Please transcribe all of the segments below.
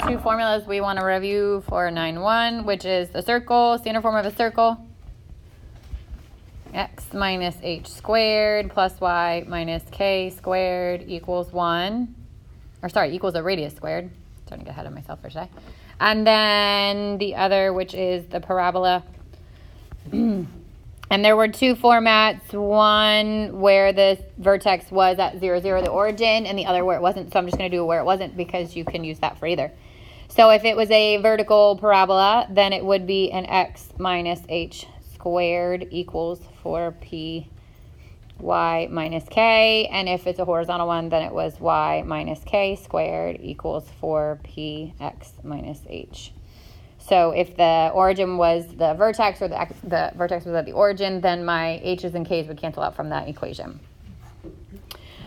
two formulas we want to review for 9-1, which is the circle, standard form of a circle. X minus h squared plus y minus k squared equals 1. Or sorry, equals a radius squared. Starting to get ahead of myself for today. And then the other, which is the parabola. And there were two formats, one where the vertex was at 0, 0, the origin, and the other where it wasn't. So I'm just going to do where it wasn't because you can use that for either. So if it was a vertical parabola, then it would be an x minus h squared equals 4p y minus k. And if it's a horizontal one, then it was y minus k squared equals 4p x minus h. So if the origin was the vertex or the vertex was at the origin, then my h's and k's would cancel out from that equation.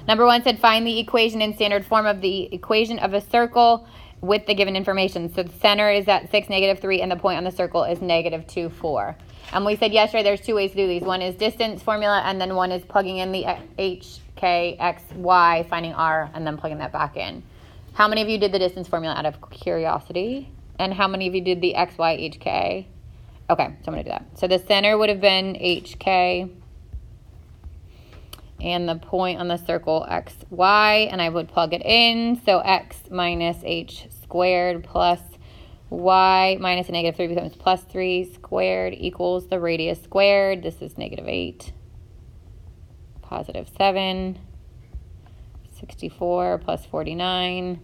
Number 1 said find the equation in standard form of the equation of a circle with the given information. So the center is at 6, -3, and the point on the circle is -2, 4. And we said yesterday there's two ways to do these. One is distance formula, and then one is plugging in the h, k, x, y, finding r, and then plugging that back in. How many of you did the distance formula out of curiosity? And how many of you did the x, y, h, k? Okay, so I'm going to do that. So the center would have been h, k, and the point on the circle x, y, and I would plug it in. So x minus h squared plus y minus a -3 becomes +3 squared equals the radius squared. This is -8, +7, 64 plus 49.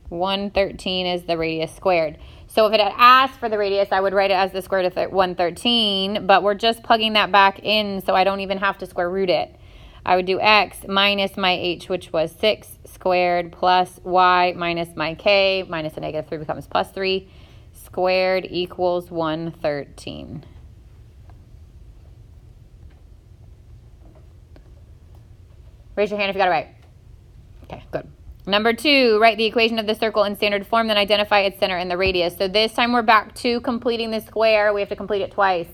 113 is the radius squared. So if it had asked for the radius, I would write it as the square root of 113, but we're just plugging that back in, so I don't even have to square root it. I would do x minus my h, which was 6 squared, plus y minus my k, minus a -3 becomes +3, squared equals 113. Raise your hand if you got it right. Okay, good. Number 2, write the equation of the circle in standard form, then identify its center and the radius. So this time we're back to completing the square. We have to complete it twice.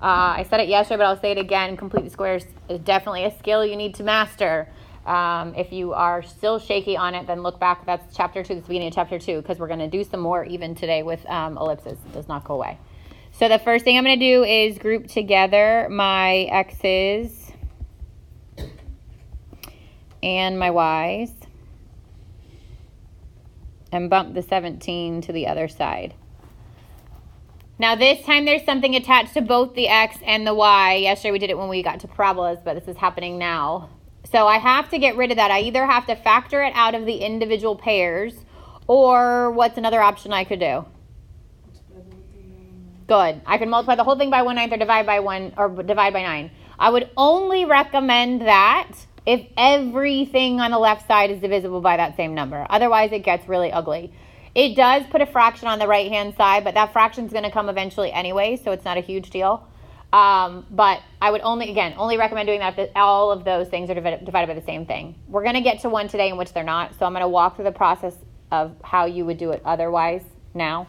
I said it yesterday, but I'll say it again. Complete the squares is definitely a skill you need to master. If you are still shaky on it, then look back. That's chapter 2, that's the beginning of chapter 2, because we're going to do some more even today with ellipses. It does not go away. So the first thing I'm going to do is group together my x's and my y's, and bump the 17 to the other side. Now this time there's something attached to both the x and the y. Yesterday we did it when we got to parabolas, but this is happening now. So I have to get rid of that. I either have to factor it out of the individual pairs, or what's another option I could do? Good. I can multiply the whole thing by 1/9 or divide by 9. I would only recommend that if everything on the left side is divisible by that same number. Otherwise, it gets really ugly. It does put a fraction on the right-hand side, but that fraction is going to come eventually anyway, so it's not a huge deal. But I would only recommend doing that if all of those things are divided by the same thing. We're going to get to one today in which they're not, so I'm going to walk through the process of how you would do it otherwise now.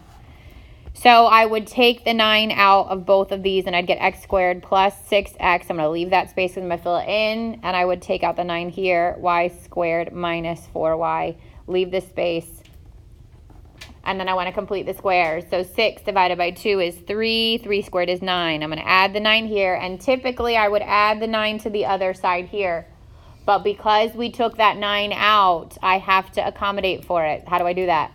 So I would take the 9 out of both of these, and I'd get x squared plus 6x. I'm going to leave that space because I'm going to fill it in. And I would take out the 9 here, y squared minus 4y. Leave this space. And then I want to complete the squares. So 6 divided by 2 is 3. 3 squared is 9. I'm going to add the 9 here. And typically I would add the 9 to the other side here. But because we took that 9 out, I have to accommodate for it. How do I do that?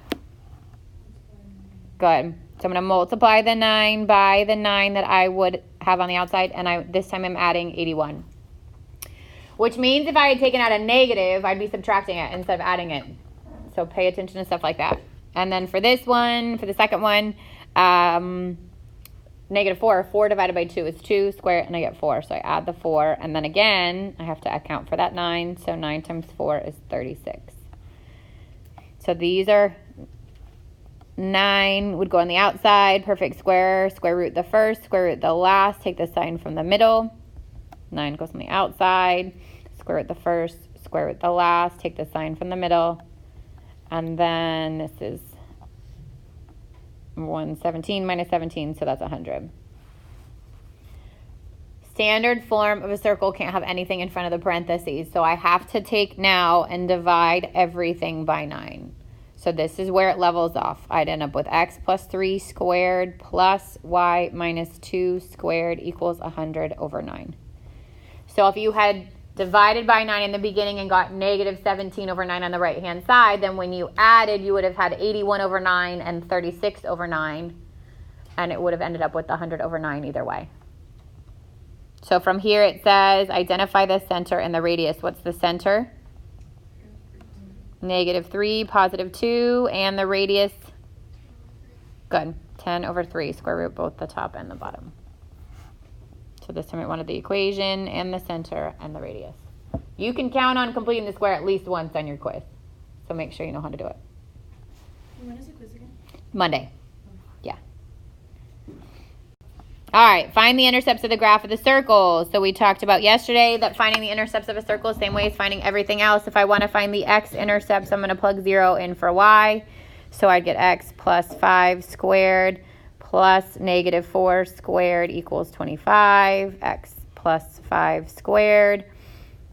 Good. So I'm going to multiply the 9 by the 9 that I would have on the outside, and this time I'm adding 81. Which means if I had taken out a negative, I'd be subtracting it instead of adding it. So pay attention to stuff like that. And then for this one, for the second one, -4. 4 divided by 2 is 2 squared, and I get 4. So I add the 4, and then again, I have to account for that 9. So 9 times 4 is 36. So these are 9 would go on the outside, perfect square, square root the first, square root the last, take the sign from the middle. 9 goes on the outside, square root the first, square root the last, take the sign from the middle. And then this is 117 minus 17, so that's 100. Standard form of a circle can't have anything in front of the parentheses, so I have to take now and divide everything by 9. So this is where it levels off. I'd end up with x plus 3 squared plus y minus 2 squared equals 100 over 9. So if you had divided by 9 in the beginning and got negative 17 over 9 on the right-hand side, then when you added, you would have had 81 over 9 and 36 over 9, and it would have ended up with 100 over 9 either way. So from here it says, identify the center and the radius. What's the center? Negative 3, positive 2, and the radius? Good. 10 over 3, square root both the top and the bottom. So this time we wanted the equation and the center and the radius. You can count on completing the square at least once on your quiz. So make sure you know how to do it. When is the quiz again? Monday. Yeah. All right, find the intercepts of the graph of the circle. So we talked about yesterday that finding the intercepts of a circle is the same way as finding everything else. If I want to find the x-intercepts, I'm going to plug 0 in for y. So I'd get x plus 5 squared plus negative 4 squared equals 25. X plus 5 squared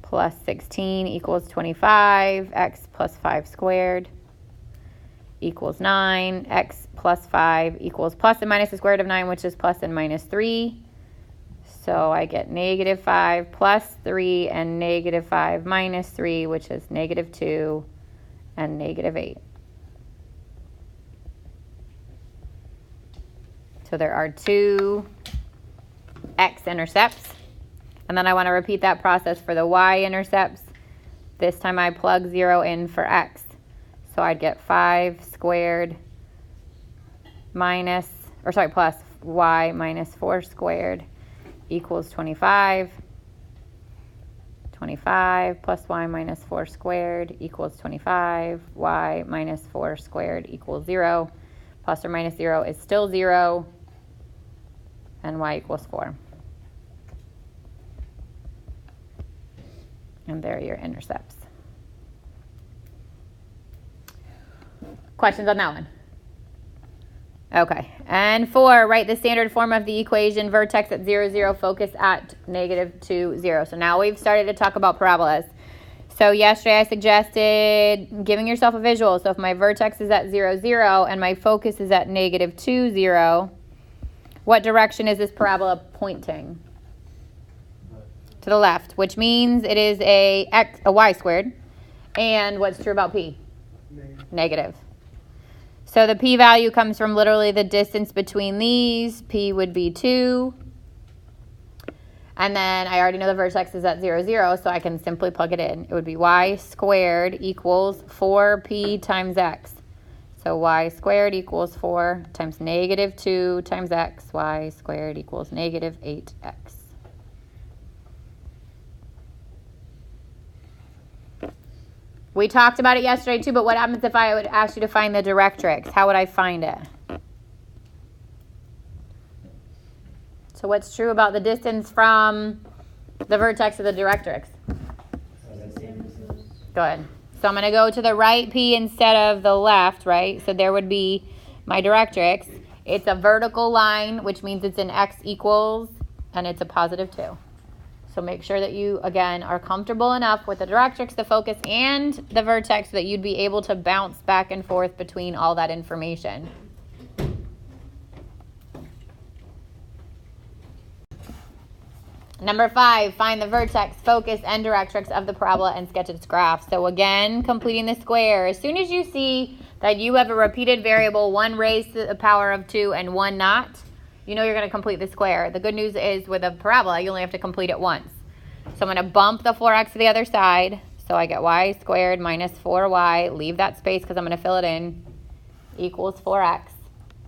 plus 16 equals 25. X plus 5 squared equals 9. X plus 5 equals plus and minus the square root of 9, which is plus and minus 3. So I get negative 5 plus 3 and negative 5 minus 3, which is negative 2 and negative 8. So there are 2 x-intercepts. And then I want to repeat that process for the y-intercepts. This time I plug 0 in for x. So I'd get 5 squared plus y minus 4 squared equals 25. 25 plus y minus 4 squared equals 25. Y minus 4 squared equals 0. Plus or minus 0 is still 0. And y equals 4. And there are your intercepts. Questions on that one? Okay. And 4, write the standard form of the equation, vertex at 0, 0, focus at negative 2, 0. So now we've started to talk about parabolas. So yesterday I suggested giving yourself a visual. So if my vertex is at 0, 0 and my focus is at negative 2, 0, what direction is this parabola pointing? To the left, which means it is a y squared. And what's true about p? Negative. So the p-value comes from literally the distance between these. P would be 2. And then I already know the vertex is at 0, 0, so I can simply plug it in. It would be y squared equals 4p times x. So y squared equals 4 times negative 2 times x. Y squared equals negative 8x. We talked about it yesterday too, but what happens if I would ask you to find the directrix? How would I find it? So what's true about the distance from the vertex to the directrix? Go ahead. So I'm going to go to the right P instead of the left, right? So there would be my directrix. It's a vertical line, which means it's an x equals, and it's a positive 2. So make sure that you, again, are comfortable enough with the directrix, the focus, and the vertex so that you'd be able to bounce back and forth between all that information. Number 5, find the vertex, focus, and directrix of the parabola and sketch its graph. So again, completing the square. As soon as you see that you have a repeated variable, 1 raised to the power of 2 and 1 not, you know you're going to complete the square. The good news is with a parabola, you only have to complete it once. So I'm going to bump the 4x to the other side. So I get y squared minus 4y. Leave that space because I'm going to fill it in. Equals 4x.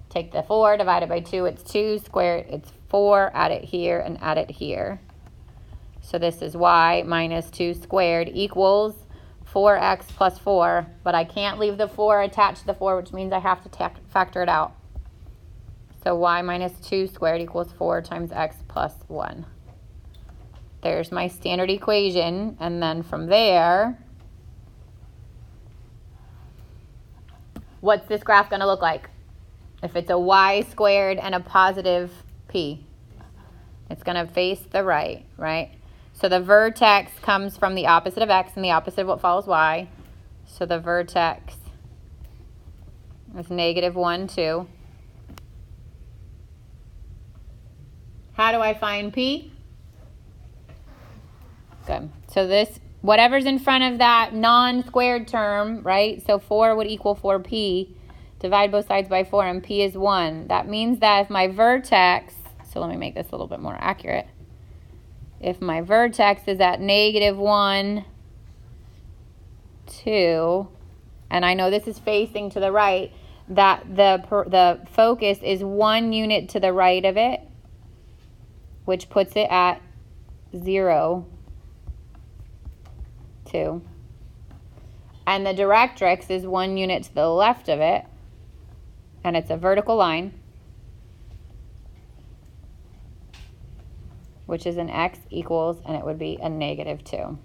Take the 4 divided by 2. It's 2 squared. It's 4. Add it here and add it here. So this is y minus 2 squared equals 4x plus 4. But I can't leave the 4 attached to the 4, which means I have to factor it out. So y minus 2 squared equals 4 times x plus 1. There's my standard equation. And then from there, what's this graph going to look like? If it's a y squared and a positive p, it's going to face the right, right? So the vertex comes from the opposite of x and the opposite of what follows y. So the vertex It's negative 1, 2. How do I find P? Good. So this, whatever's in front of that non-squared term, right? So 4 would equal 4P. Divide both sides by 4, and P is 1. That means that if my vertex, so let me make this a little bit more accurate. If my vertex is at negative 1, 2, and I know this is facing to the right, that the focus is 1 unit to the right of it, which puts it at 0, 2. And the directrix is 1 unit to the left of it, and it's a vertical line, which is an x equals, and it would be a negative 2.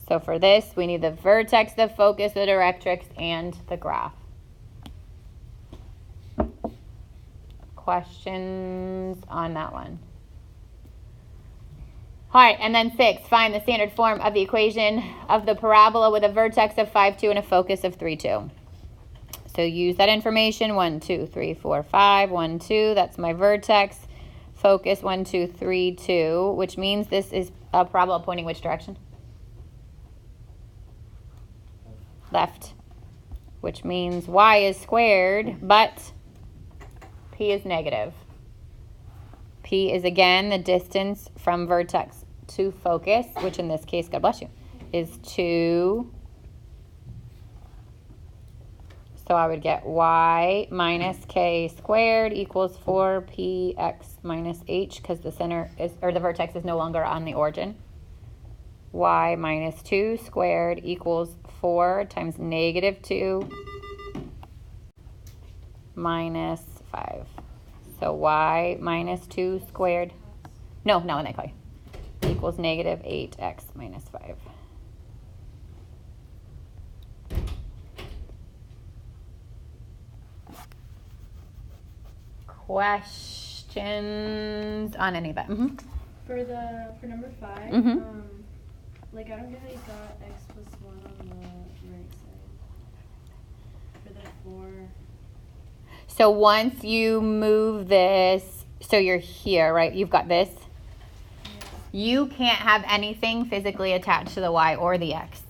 So for this, we need the vertex, the focus, the directrix, and the graph. Questions on that one? All right, and then 6, find the standard form of the equation of the parabola with a vertex of 5, 2 and a focus of 3, 2. So use that information, 1, 2, 3, 4, 5, 1, 2, that's my vertex. Focus, 1, 2, 3, 2, which means this is a parabola pointing which direction? Left, which means y is squared, but P is negative. P is, again, the distance from vertex to focus, which in this case, God bless you, is 2. So I would get y minus k squared equals 4px minus h, because the center is, or the vertex is no longer on the origin. Y minus 2 squared equals 4 times negative 2 minus 5. So y minus 2 squared, no, not in that color, equals negative 8x minus 5. Questions on any of that? Mm-hmm. For number 5, Mm-hmm. like I don't get how you got x plus 1 on the right side. For the 4. So once you move this, so you're here, right? You've got this. Yeah. You can't have anything physically attached to the y or the x,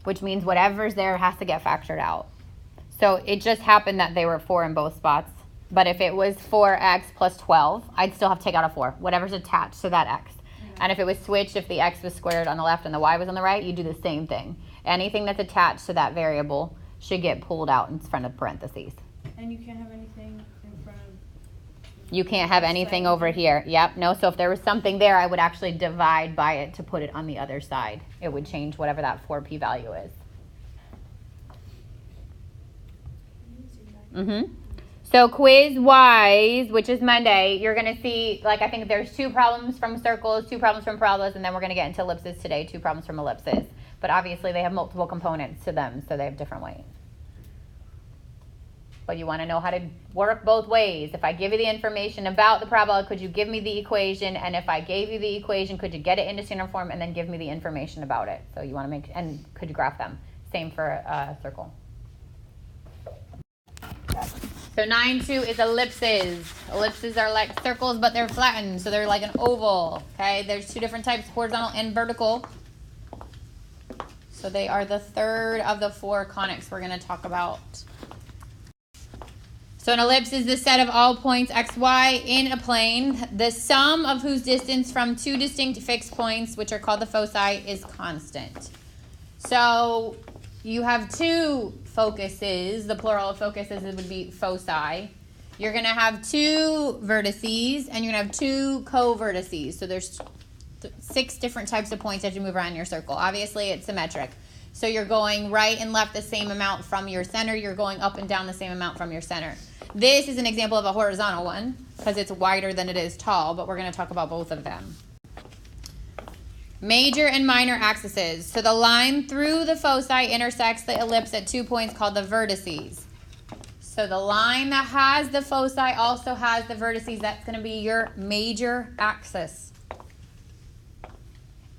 which means whatever's there has to get factored out. So it just happened that they were 4 in both spots. But if it was 4x plus 12, I'd still have to take out a 4, whatever's attached to that x. And if it was switched, if the x was squared on the left and the y was on the right, you do the same thing. Anything that's attached to that variable should get pulled out in front of parentheses. And you can't have anything in front of... You can't have anything over here. Yep, no, so if there was something there, I would actually divide by it to put it on the other side. It would change whatever that 4p value is. Mm-hmm. So quiz-wise, which is Monday, you're going to see, like, I think there's 2 problems from circles, 2 problems from parabolas, and then we're going to get into ellipses today, 2 problems from ellipses. But obviously they have multiple components to them, so they have different weights. But you want to know how to work both ways. If I give you the information about the parabola, could you give me the equation? And if I gave you the equation, could you get it into standard form and then give me the information about it? So you want to make, and could you graph them? Same for a circle. So 9-2 is ellipses. Ellipses are like circles, but they're flattened, so they're like an oval. Okay, there's 2 different types, horizontal and vertical. So they are the third of the 4 conics we're going to talk about. So an ellipse is the set of all points x, y in a plane, the sum of whose distance from 2 distinct fixed points, which are called the foci, is constant. So you have 2 focuses. The plural of focuses would be foci. You're going to have 2 vertices, and you're going to have 2 co-vertices. So there's 6 different types of points as you move around your circle. Obviously, it's symmetric. So you're going right and left the same amount from your center. You're going up and down the same amount from your center. This is an example of a horizontal one because it's wider than it is tall, but we're going to talk about both of them. Major and minor axes. So the line through the foci intersects the ellipse at 2 points called the vertices. So the line that has the foci also has the vertices. That's going to be your major axis.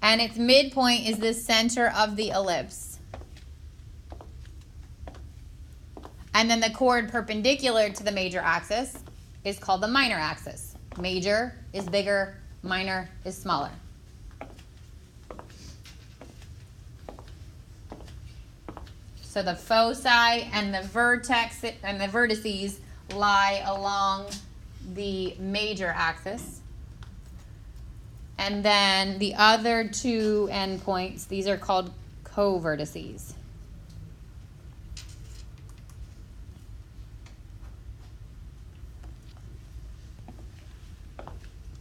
and its midpoint is the center of the ellipse. And then the chord perpendicular to the major axis is called the minor axis. Major is bigger, minor is smaller. So the foci and the vertex and the vertices lie along the major axis. And then the other two endpoints, these are called co-vertices.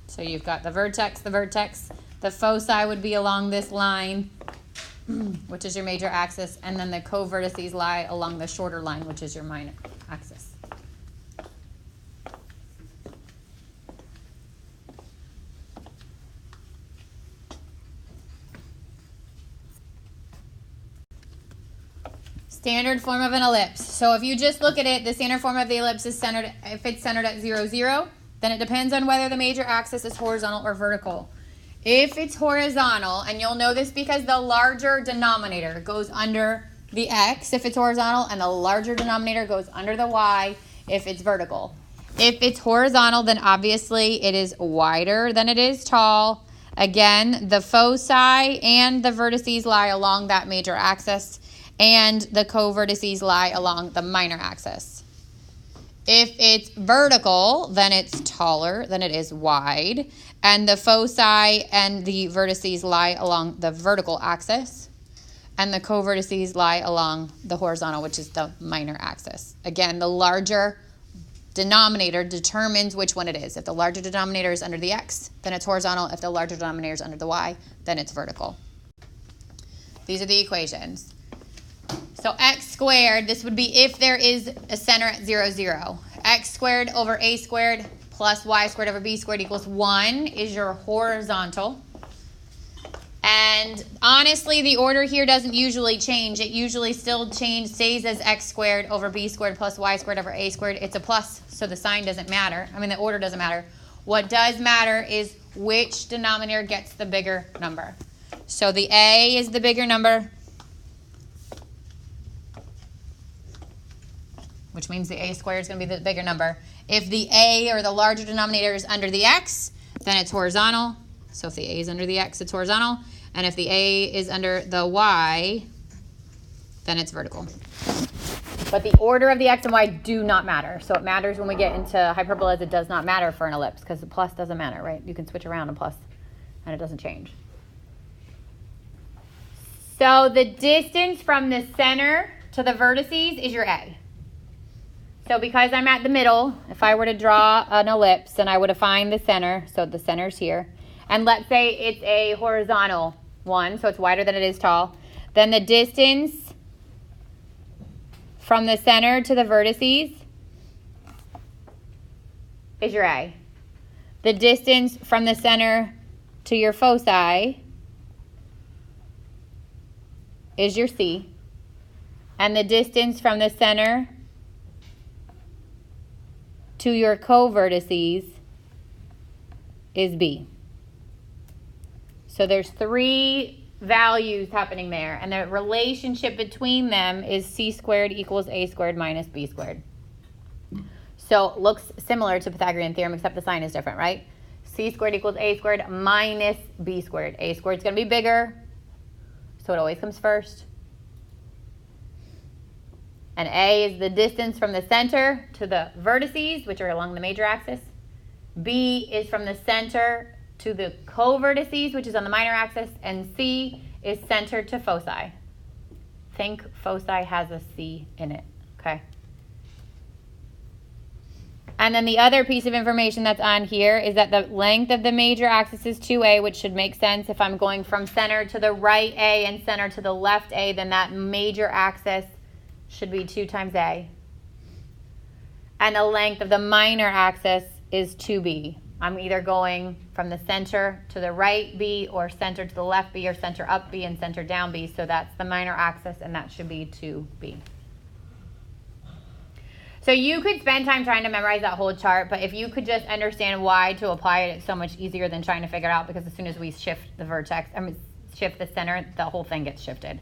So you've got the vertex. The foci would be along this line, which is your major axis, and then the co-vertices lie along the shorter line, which is your minor axis. Standard form of an ellipse. So if you just look at it, the standard form of the ellipse is centered, if it's centered at 0, 0, then it depends on whether the major axis is horizontal or vertical. If it's horizontal, and you'll know this because the larger denominator goes under the x if it's horizontal, and the larger denominator goes under the y if it's vertical. If it's horizontal, then obviously it is wider than it is tall. Again, the foci and the vertices lie along that major axis, and the co-vertices lie along the minor axis. If it's vertical, then it's taller than it is wide, and the foci and the vertices lie along the vertical axis, and the co-vertices lie along the horizontal, which is the minor axis. Again, the larger denominator determines which one it is. If the larger denominator is under the x, then it's horizontal. If the larger denominator is under the y, then it's vertical. These are the equations. So x squared, this would be if there is a center at 0, 0. X squared over a squared plus y squared over b squared equals 1 is your horizontal. And honestly, the order here doesn't usually change. It usually still stays as x squared over b squared plus y squared over a squared. It's a plus, so the sign doesn't matter. I mean, the order doesn't matter. What does matter is which denominator gets the bigger number. So the a is the bigger number, which means the a squared is going to be the bigger number. If the a or the larger denominator is under the x, then it's horizontal. So if the a is under the x, it's horizontal. And if the a is under the y, then it's vertical. But the order of the x and y do not matter. So it matters when we get into hyperbolas. It does not matter for an ellipse because the plus doesn't matter, right? You can switch around a plus and it doesn't change. So the distance from the center to the vertices is your a. So because I'm at the middle, if I were to draw an ellipse, then I would find the center. So the center's here. And let's say it's a horizontal one, so it's wider than it is tall. Then the distance from the center to the vertices is your a. The distance from the center to your foci is your c. And the distance from the center to your co-vertices is b. So there's 3 values happening there, and the relationship between them is c squared equals a squared minus b squared. So it looks similar to Pythagorean theorem, except the sign is different, right? C squared equals a squared minus b squared. A squared is going to be bigger, so it always comes first. And a is the distance from the center to the vertices, which are along the major axis. B is from the center to the co-vertices, which is on the minor axis. And C is center to foci. Think foci has a C in it, okay? And then the other piece of information that's on here is that the length of the major axis is 2a, which should make sense. If I'm going from center to the right a and center to the left a, then that major axis should be 2 times a. And the length of the minor axis is 2b. I'm either going from the center to the right b, or center to the left b, or center up b and center down b. So that's the minor axis, and that should be 2b. So you could spend time trying to memorize that whole chart, but if you could just understand why to apply it, it's so much easier than trying to figure it out, because as soon as we shift the vertex, shift the center, the whole thing gets shifted.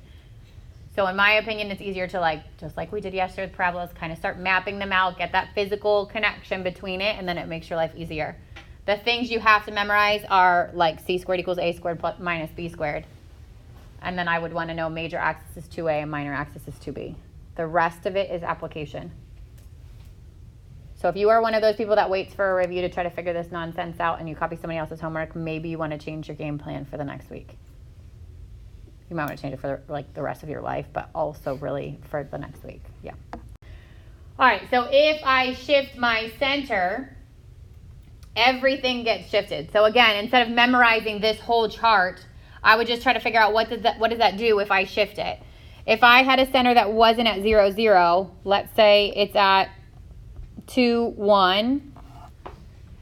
So in my opinion, it's easier to just like we did yesterday with parabolas, kind of start mapping them out, get that physical connection between it, and then it makes your life easier. The things you have to memorize are like c squared equals a squared plus minus b squared. And then I would want to know major axis is 2a and minor axis is 2b. The rest of it is application. So if you are one of those people that waits for a review to try to figure this nonsense out and you copy somebody else's homework, maybe you want to change your game plan for the next week. You might want to change it for like the rest of your life, but also really for the next week. Yeah. All right, so if I shift my center, everything gets shifted. So again, instead of memorizing this whole chart, I would just try to figure out what does that do if I shift it. If I had a center that wasn't at 0, 0, let's say it's at 2, 1,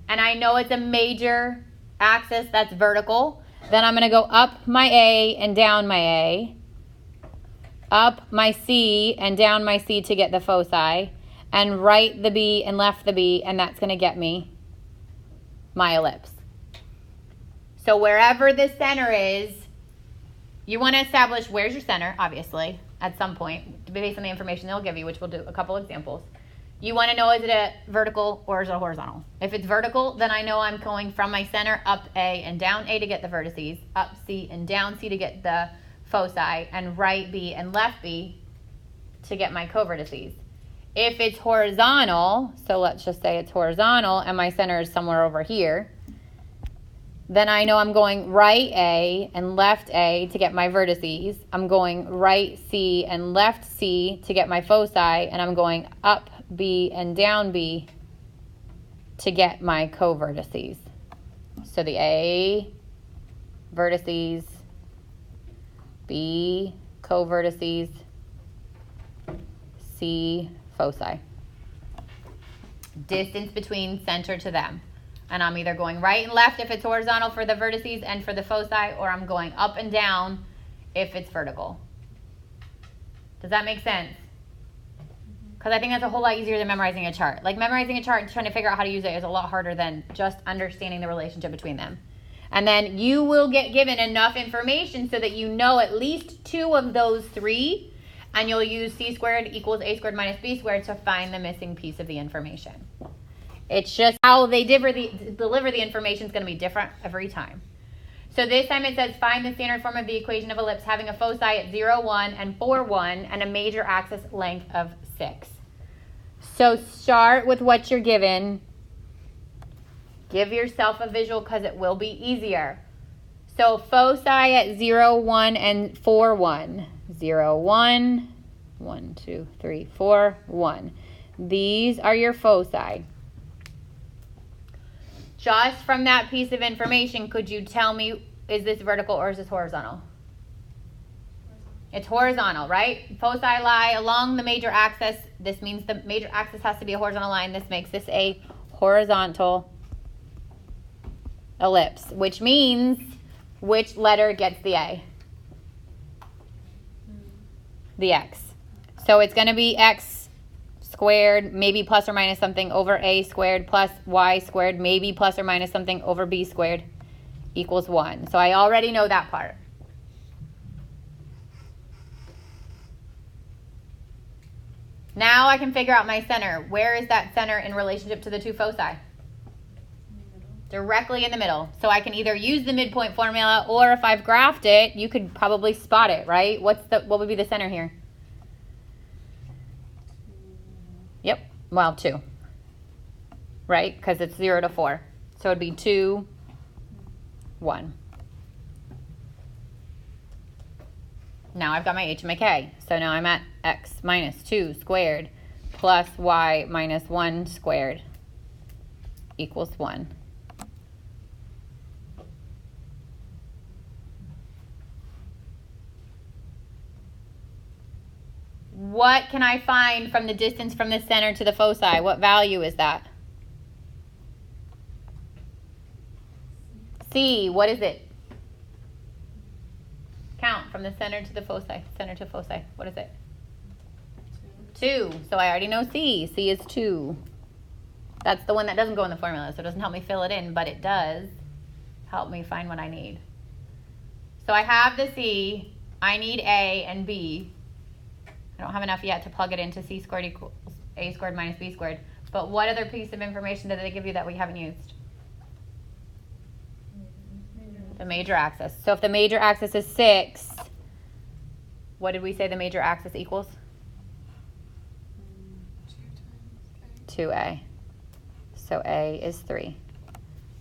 and I know it's a major axis that's vertical, then I'm going to go up my A and down my A, up my C and down my C to get the foci, and right the B and left the B, and that's going to get me my ellipse. So wherever the center is, you want to establish where's your center, obviously, at some point, based on the information they'll give you, which we'll do a couple examples. You want to know, is it a vertical or is it a horizontal? If it's vertical, then I know I'm going from my center up A and down A to get the vertices, up C and down C to get the foci, and right B and left B to get my covertices. If it's horizontal, so let's just say it's horizontal and my center is somewhere over here, then I know I'm going right A and left A to get my vertices. I'm going right C and left C to get my foci, and I'm going up B and down B to get my covertices. So the A, vertices, B, covertices, C, foci. Distance between center to them. And I'm either going right and left if it's horizontal for the vertices and for the foci, or I'm going up and down if it's vertical. Does that make sense? Because I think that's a whole lot easier than memorizing a chart. Like memorizing a chart and trying to figure out how to use it is a lot harder than just understanding the relationship between them. And then you will get given enough information so that you know at least 2 of those 3, and you'll use c squared equals a squared minus b squared to find the missing piece of the information. It's just how they deliver the information is going to be different every time. So this time it says find the standard form of the equation of ellipse having a foci at 0, 1 and 4, 1 and a major axis length of 6. So start with what you're given. Give yourself a visual because it will be easier. So foci at 0, 1 and 4, 1. 0, 1, 1, 2, 3, 4, 1. These are your foci. Just from that piece of information, could you tell me, is this vertical or is this horizontal? It's horizontal, right? Foci lie along the major axis. This means the major axis has to be a horizontal line. This makes this a horizontal ellipse, which means which letter gets the A? The X. So it's going to be X squared, maybe plus or minus something over a squared plus y squared, maybe plus or minus something over b squared equals 1. So I already know that part. Now I can figure out my center. Where is that center in relationship to the 2 foci? Directly in the middle. So I can either use the midpoint formula, or if I've graphed it, you could probably spot it, right? What would be the center here? Yep, well, 2, right? Because it's 0 to 4. So it'd be 2, 1. Now I've got my h and my k. So now I'm at x minus 2 squared plus y minus 1 squared equals 1. What can I find from the distance from the center to the foci? What value is that? C, what is it? Count from the center to the foci. Center to foci. What is it? 2. So I already know C. C is 2. That's the one that doesn't go in the formula, so it doesn't help me fill it in, but it does help me find what I need. So I have the C. I need A and B. I don't have enough yet to plug it into C squared equals A squared minus B squared. But what other piece of information did they give you that we haven't used? The major axis. So if the major axis is 6, what did we say the major axis equals? 2A. So A is 3.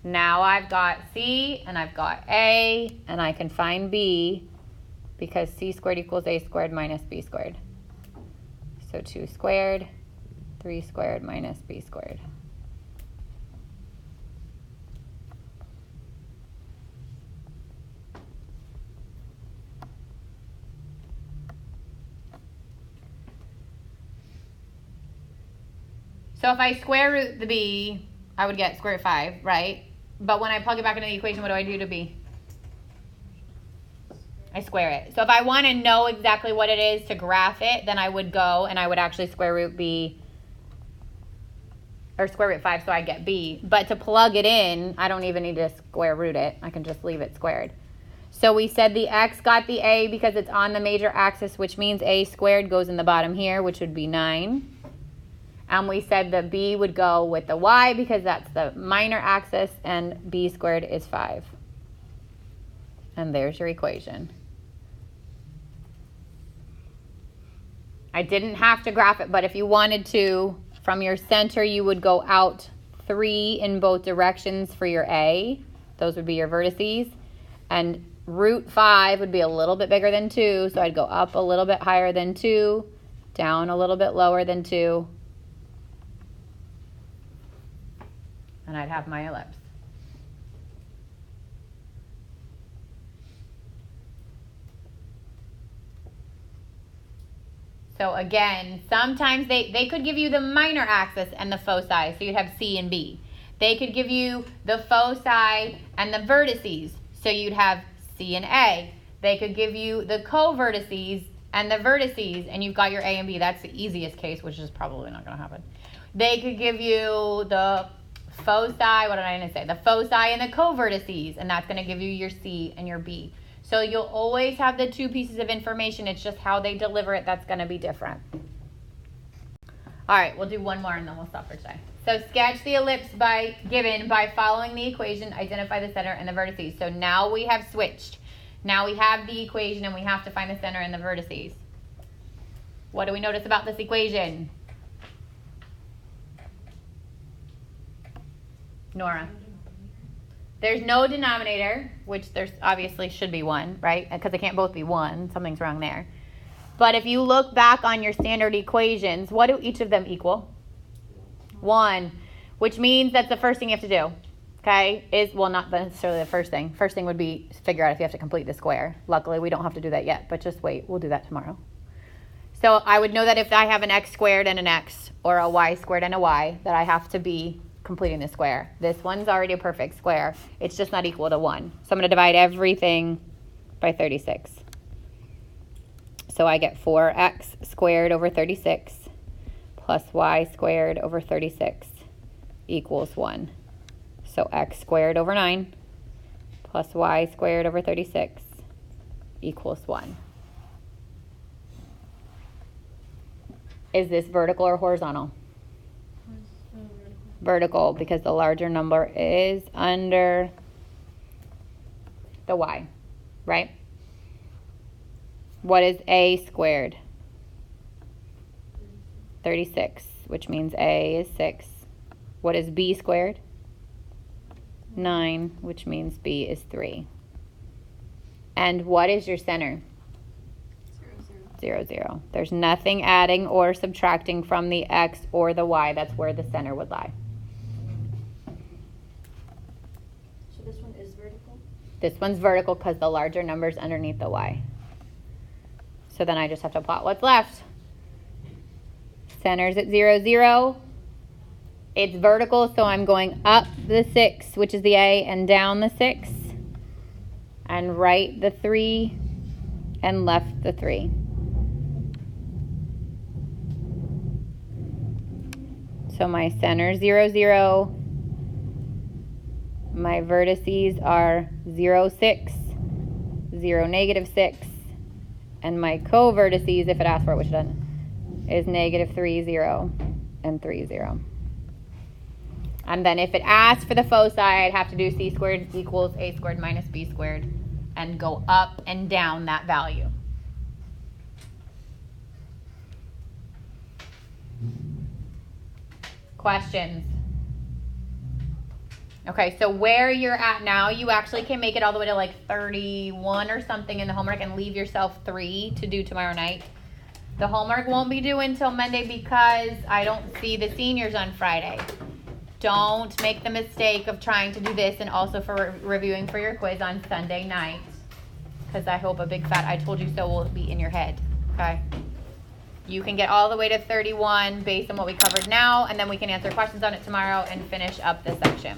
Now I've got C and I've got A and I can find B because C squared equals A squared minus B squared. So 2 squared, 3 squared minus B squared. So if I square root the B, I would get square root 5, right? But when I plug it back into the equation, what do I do to B? I square it. So if I want to know exactly what it is to graph it, then I would go and I would actually square root B, or square root 5, so I get B. But to plug it in, I don't even need to square root it. I can just leave it squared. So we said the X got the A because it's on the major axis, which means A squared goes in the bottom here, which would be 9. And we said the B would go with the Y because that's the minor axis, and B squared is 5. And there's your equation. I didn't have to graph it, but if you wanted to, from your center, you would go out 3 in both directions for your A. Those would be your vertices. And root 5 would be a little bit bigger than 2, so I'd go up a little bit higher than 2, down a little bit lower than 2, and I'd have my ellipse. So again, sometimes they could give you the minor axis and the foci, so you'd have C and B. They could give you the foci and the vertices, so you'd have C and A. They could give you the co-vertices and the vertices, and you've got your A and B. That's the easiest case, which is probably not going to happen. They could give you the foci, what did I going to say? The foci and the co-vertices, and that's going to give you your C and your B. So you'll always have the two pieces of information. It's just how they deliver it that's going to be different. All right, we'll do one more and then we'll stop for today. So sketch the ellipse given by following the equation, identify the center and the vertices. So now we have switched. Now we have the equation and we have to find the center and the vertices. What do we notice about this equation? Nora? There's no denominator, which there's obviously should be one, right? Because they can't both be 1. Something's wrong there. But if you look back on your standard equations, what do each of them equal? 1, which means that's the first thing you have to do, okay? Well, not necessarily the first thing. First thing would be figure out if you have to complete the square. Luckily, we don't have to do that yet, but just wait. We'll do that tomorrow. So I would know that if I have an x squared and an x, or a y squared and a y, that I have to be completing the square. This one's already a perfect square. It's just not equal to 1. So I'm going to divide everything by 36. So I get 4x squared over 36 plus y squared over 36 equals 1. So x squared over 9 plus y squared over 36 equals 1. Is this vertical or horizontal? Vertical, because the larger number is under the y, right? What is a squared? 36, which means a is 6. What is b squared? 9, which means b is 3. And what is your center? 0, 0. There's nothing adding or subtracting from the x or the y. That's where the center would lie. So this one is vertical? This one's vertical because the larger number's underneath the y. So then I just have to plot what's left. Center's at 0, 0. It's vertical, so I'm going up the 6, which is the A, and down the 6, and right the 3, and left the 3. So my center 0, 0. My vertices are 0, 6, 0, -6. And my co-vertices, if it asks for it, which it doesn't, is -3, 0, and 3, 0. And then if it asks for the foci, I'd have to do c squared equals a squared minus b squared and go up and down that value. Questions? Okay, so where you're at now, you actually can make it all the way to like 31 or something in the homework and leave yourself 3 to do tomorrow night. The homework won't be due until Monday because I don't see the seniors on Friday. Don't make the mistake of trying to do this and also for reviewing for your quiz on Sunday night, because I hope a big fat I told you so will be in your head, okay? You can get all the way to 31 based on what we covered now, and then we can answer questions on it tomorrow and finish up this section.